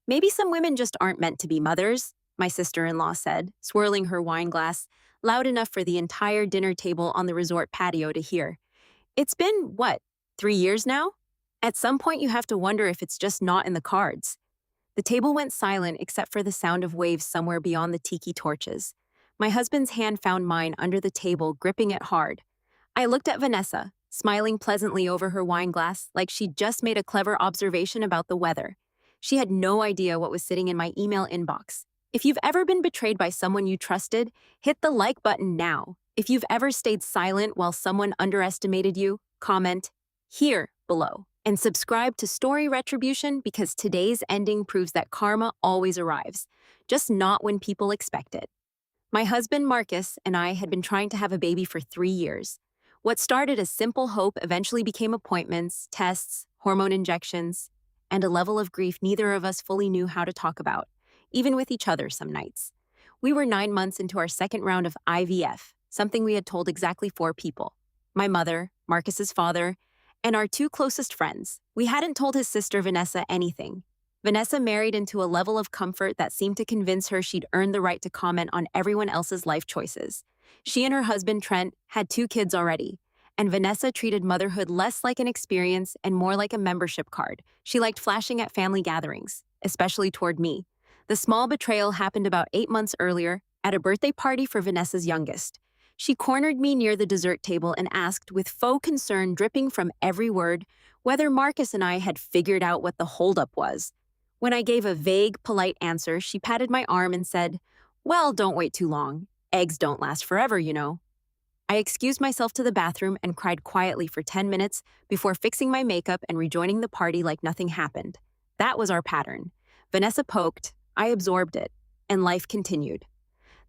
Maybe some women just aren't meant to be mothers, my sister-in-law said, swirling her wine glass, loud enough for the entire dinner table on the resort patio to hear. It's been, what, 3 years now? At some point, you have to wonder if it's just not in the cards. The table went silent except for the sound of waves somewhere beyond the tiki torches. My husband's hand found mine under the table, gripping it hard. I looked at Vanessa, smiling pleasantly over her wine glass like she'd just made a clever observation about the weather. She had no idea what was sitting in my email inbox. If you've ever been betrayed by someone you trusted, hit the like button now. If you've ever stayed silent while someone underestimated you, comment here below. And subscribe to Story Retribution because today's ending proves that karma always arrives, just not when people expect it. My husband Marcus and I had been trying to have a baby for 3 years. What started as simple hope eventually became appointments, tests, hormone injections, and a level of grief neither of us fully knew how to talk about, even with each other some nights. We were 9 months into our second round of IVF, something we had told exactly 4 people. My mother, Marcus's father, and our 2 closest friends. We hadn't told his sister Vanessa anything. Vanessa married into a level of comfort that seemed to convince her she'd earned the right to comment on everyone else's life choices. She and her husband, Trent, had 2 kids already, and Vanessa treated motherhood less like an experience and more like a membership card. She liked flashing at family gatherings, especially toward me. The small betrayal happened about 8 months earlier at a birthday party for Vanessa's youngest. She cornered me near the dessert table and asked, with faux concern dripping from every word, whether Marcus and I had figured out what the holdup was. When I gave a vague, polite answer, she patted my arm and said, "Well, don't wait too long. Eggs don't last forever, you know." I excused myself to the bathroom and cried quietly for 10 minutes before fixing my makeup and rejoining the party like nothing happened. That was our pattern. Vanessa poked, I absorbed it, and life continued.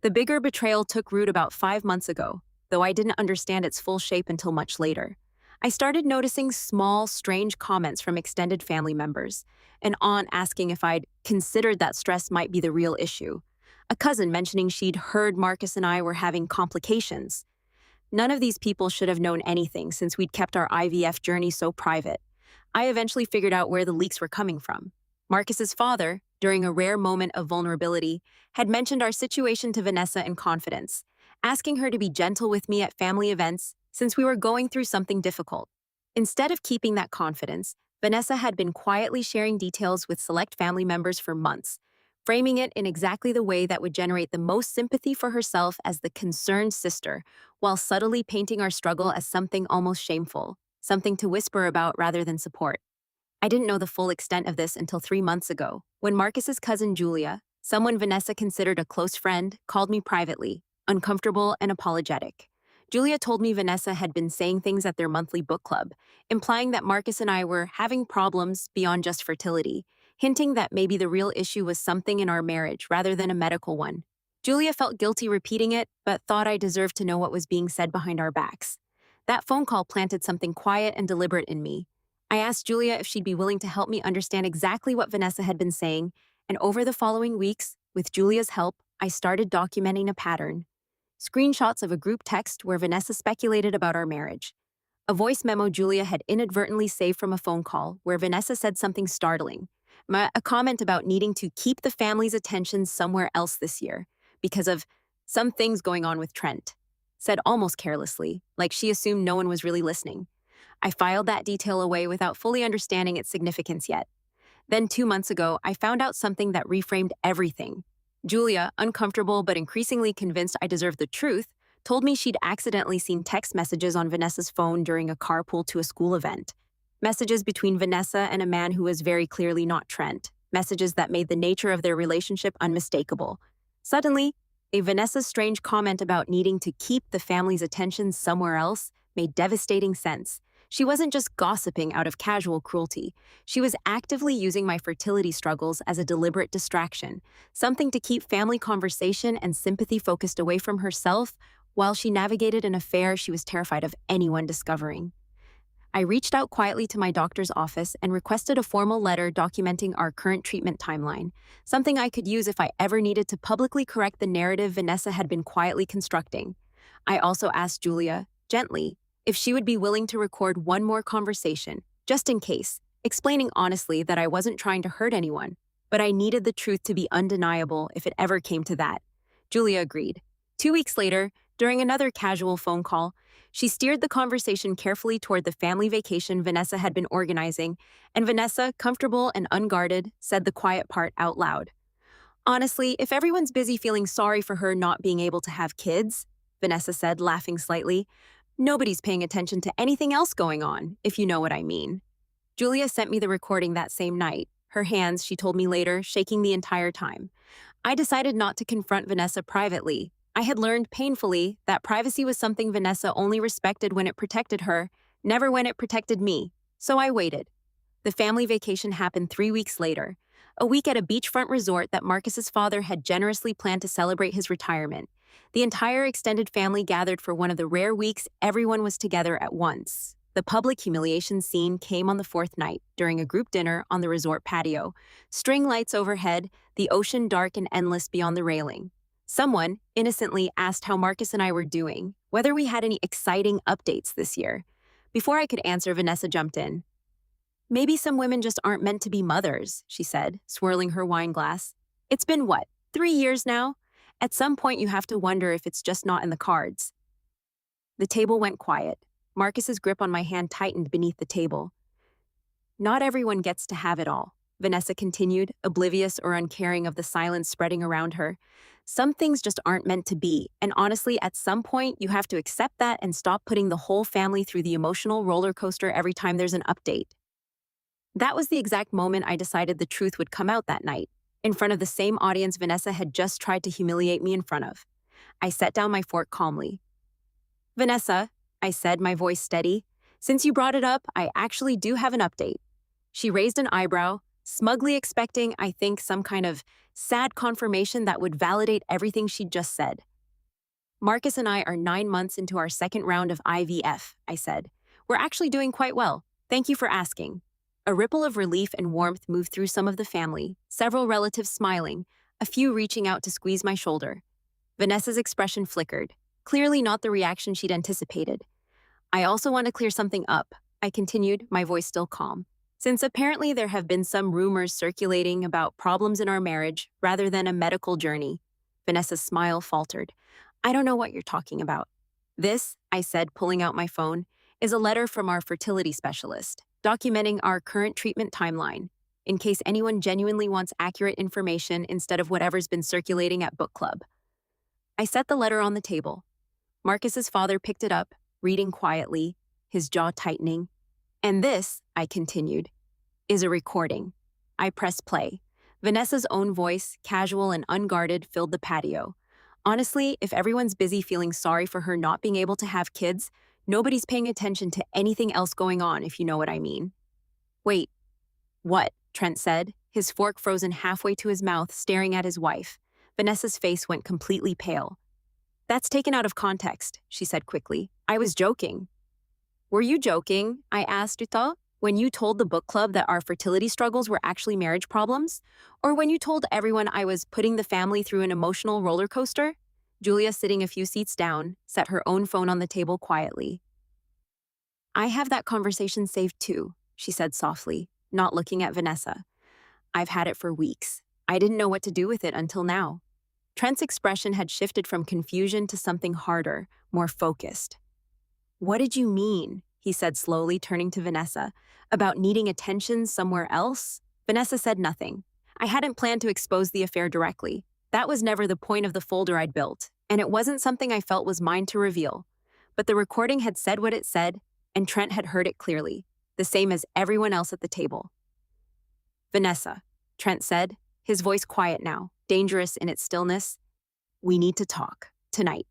The bigger betrayal took root about 5 months ago, though I didn't understand its full shape until much later. I started noticing small, strange comments from extended family members. An aunt asking if I'd considered that stress might be the real issue. A cousin mentioning she'd heard Marcus and I were having complications. None of these people should have known anything since we'd kept our IVF journey so private. I eventually figured out where the leaks were coming from. Marcus's father, during a rare moment of vulnerability, had mentioned our situation to Vanessa in confidence, asking her to be gentle with me at family events since we were going through something difficult. Instead of keeping that confidence, Vanessa had been quietly sharing details with select family members for months, framing it in exactly the way that would generate the most sympathy for herself as the concerned sister, while subtly painting our struggle as something almost shameful, something to whisper about rather than support. I didn't know the full extent of this until 3 months ago, when Marcus's cousin Julia, someone Vanessa considered a close friend, called me privately, uncomfortable and apologetic. Julia told me Vanessa had been saying things at their monthly book club, implying that Marcus and I were having problems beyond just fertility, hinting that maybe the real issue was something in our marriage rather than a medical one. Julia felt guilty repeating it, but thought I deserved to know what was being said behind our backs. That phone call planted something quiet and deliberate in me. I asked Julia if she'd be willing to help me understand exactly what Vanessa had been saying, and over the following weeks, with Julia's help, I started documenting a pattern. Screenshots of a group text where Vanessa speculated about our marriage. A voice memo Julia had inadvertently saved from a phone call where Vanessa said something startling. A comment about needing to keep the family's attention somewhere else this year because of some things going on with Trent. Said almost carelessly, like she assumed no one was really listening. I filed that detail away without fully understanding its significance yet. Then 2 months ago, I found out something that reframed everything. Julia, uncomfortable but increasingly convinced I deserved the truth, told me she'd accidentally seen text messages on Vanessa's phone during a carpool to a school event. Messages between Vanessa and a man who was very clearly not Trent. Messages that made the nature of their relationship unmistakable. Suddenly, Vanessa's strange comment about needing to keep the family's attention somewhere else made devastating sense. She wasn't just gossiping out of casual cruelty. She was actively using my fertility struggles as a deliberate distraction, something to keep family conversation and sympathy focused away from herself while she navigated an affair she was terrified of anyone discovering. I reached out quietly to my doctor's office and requested a formal letter documenting our current treatment timeline, something I could use if I ever needed to publicly correct the narrative Vanessa had been quietly constructing. I also asked Julia, gently, if she would be willing to record one more conversation, just in case, explaining honestly that I wasn't trying to hurt anyone. But I needed the truth to be undeniable if it ever came to that. Julia agreed. 2 weeks later, during another casual phone call, she steered the conversation carefully toward the family vacation Vanessa had been organizing, and Vanessa, comfortable and unguarded, said the quiet part out loud. Honestly, if everyone's busy feeling sorry for her not being able to have kids, Vanessa said, laughing slightly, nobody's paying attention to anything else going on, if you know what I mean. Julia sent me the recording that same night, her hands, she told me later, shaking the entire time. I decided not to confront Vanessa privately. I had learned painfully that privacy was something Vanessa only respected when it protected her, never when it protected me. So I waited. The family vacation happened 3 weeks later, a week at a beachfront resort that Marcus's father had generously planned to celebrate his retirement. The entire extended family gathered for one of the rare weeks everyone was together at once. The public humiliation scene came on the fourth night, during a group dinner on the resort patio. String lights overhead, the ocean dark and endless beyond the railing. Someone, innocently, asked how Marcus and I were doing, whether we had any exciting updates this year. Before I could answer, Vanessa jumped in. Maybe some women just aren't meant to be mothers, she said, swirling her wine glass. It's been what, 3 years now? At some point you have to wonder if it's just not in the cards. The table went quiet. Marcus's grip on my hand tightened beneath the table. Not everyone gets to have it all, Vanessa continued, oblivious or uncaring of the silence spreading around her. Some things just aren't meant to be, and honestly, at some point, you have to accept that and stop putting the whole family through the emotional roller coaster every time there's an update. That was the exact moment I decided the truth would come out that night, in front of the same audience Vanessa had just tried to humiliate me in front of. I set down my fork calmly. Vanessa, I said, my voice steady, since you brought it up, I actually do have an update. She raised an eyebrow, smugly expecting, I think, some kind of sad confirmation that would validate everything she'd just said. Marcus and I are 9 months into our second round of IVF, I said. We're actually doing quite well. Thank you for asking. A ripple of relief and warmth moved through some of the family, several relatives smiling, a few reaching out to squeeze my shoulder. Vanessa's expression flickered, clearly not the reaction she'd anticipated. I also want to clear something up, I continued, my voice still calm. Since apparently there have been some rumors circulating about problems in our marriage rather than a medical journey, Vanessa's smile faltered. I don't know what you're talking about. This, I said, pulling out my phone, is a letter from our fertility specialist, documenting our current treatment timeline, in case anyone genuinely wants accurate information instead of whatever's been circulating at book club. I set the letter on the table. Marcus's father picked it up, reading quietly, his jaw tightening. And this, I continued, is a recording. I pressed play. Vanessa's own voice, casual and unguarded, filled the patio. Honestly, if everyone's busy feeling sorry for her not being able to have kids, nobody's paying attention to anything else going on, if you know what I mean. Wait, what? Trent said, his fork frozen halfway to his mouth, staring at his wife. Vanessa's face went completely pale. That's taken out of context, she said quickly. I was joking. Were you joking? I asked Uta, when you told the book club that our fertility struggles were actually marriage problems? Or when you told everyone I was putting the family through an emotional roller coaster? Julia, sitting a few seats down, set her own phone on the table quietly. I have that conversation saved too, she said softly, not looking at Vanessa. I've had it for weeks. I didn't know what to do with it until now. Trent's expression had shifted from confusion to something harder, more focused. What did you mean? He said slowly, turning to Vanessa. About needing attention somewhere else? Vanessa said nothing. I hadn't planned to expose the affair directly. That was never the point of the folder I'd built, and it wasn't something I felt was mine to reveal. But the recording had said what it said, and Trent had heard it clearly, the same as everyone else at the table. Vanessa, Trent said, his voice quiet now, dangerous in its stillness. We need to talk, tonight.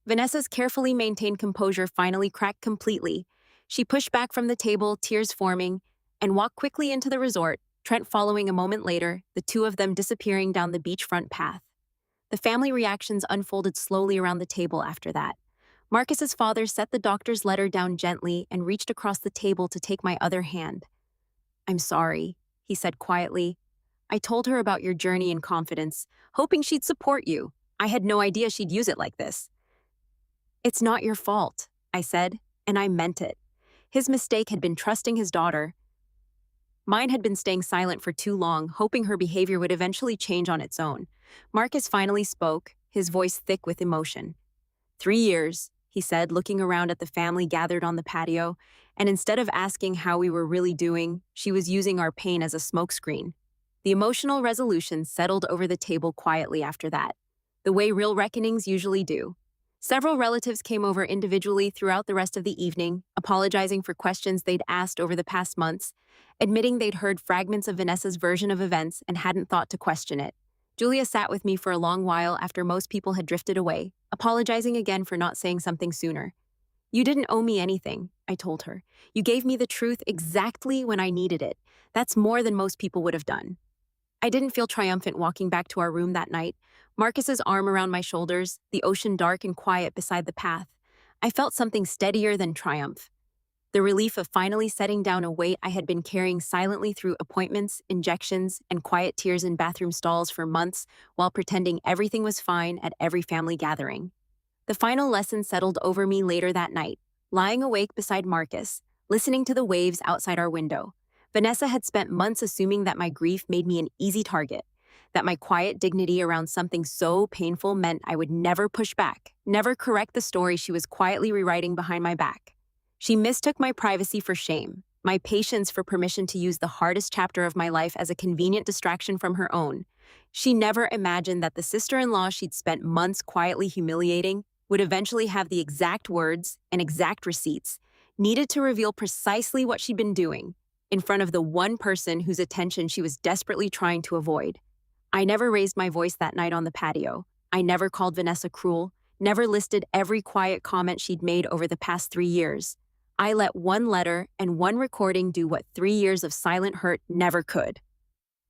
Vanessa's carefully maintained composure finally cracked completely. She pushed back from the table, tears forming, and walked quickly into the resort, Trent following a moment later, the two of them disappearing down the beachfront path. The family reactions unfolded slowly around the table after that. Marcus's father set the doctor's letter down gently and reached across the table to take my other hand. I'm sorry, he said quietly. I told her about your journey in confidence, hoping she'd support you. I had no idea she'd use it like this. It's not your fault, I said, and I meant it. His mistake had been trusting his daughter. Mine had been staying silent for too long, hoping her behavior would eventually change on its own. Marcus finally spoke, his voice thick with emotion. 3 years, he said, looking around at the family gathered on the patio, and instead of asking how we were really doing, she was using our pain as a smokescreen. The emotional resolution settled over the table quietly after that, the way real reckonings usually do. Several relatives came over individually throughout the rest of the evening, apologizing for questions they'd asked over the past months, admitting they'd heard fragments of Vanessa's version of events and hadn't thought to question it. Julia sat with me for a long while after most people had drifted away, apologizing again for not saying something sooner. "You didn't owe me anything," I told her. "You gave me the truth exactly when I needed it. That's more than most people would have done." I didn't feel triumphant walking back to our room that night. Marcus's arm around my shoulders, the ocean dark and quiet beside the path. I felt something steadier than triumph. The relief of finally setting down a weight I had been carrying silently through appointments, injections, and quiet tears in bathroom stalls for months while pretending everything was fine at every family gathering. The final lesson settled over me later that night, lying awake beside Marcus, listening to the waves outside our window. Vanessa had spent months assuming that my grief made me an easy target, that my quiet dignity around something so painful meant I would never push back, never correct the story she was quietly rewriting behind my back. She mistook my privacy for shame, my patience for permission to use the hardest chapter of my life as a convenient distraction from her own. She never imagined that the sister-in-law she'd spent months quietly humiliating would eventually have the exact words and exact receipts needed to reveal precisely what she'd been doing in front of the one person whose attention she was desperately trying to avoid. I never raised my voice that night on the patio. I never called Vanessa cruel, never listed every quiet comment she'd made over the past 3 years. I let one letter and one recording do what 3 years of silent hurt never could.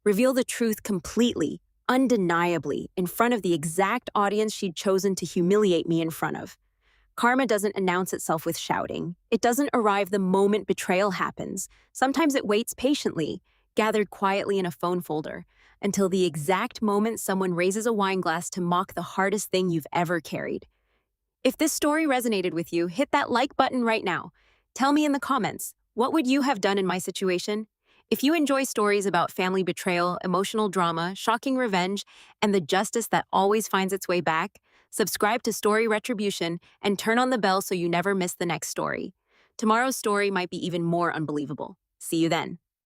Reveal the truth completely, undeniably, in front of the exact audience she'd chosen to humiliate me in front of. Karma doesn't announce itself with shouting. It doesn't arrive the moment betrayal happens. Sometimes it waits patiently, gathered quietly in a phone folder, until the exact moment someone raises a wine glass to mock the hardest thing you've ever carried. If this story resonated with you, hit that like button right now. Tell me in the comments, what would you have done in my situation? If you enjoy stories about family betrayal, emotional drama, shocking revenge, and the justice that always finds its way back, subscribe to Story Retribution and turn on the bell so you never miss the next story. Tomorrow's story might be even more unbelievable. See you then.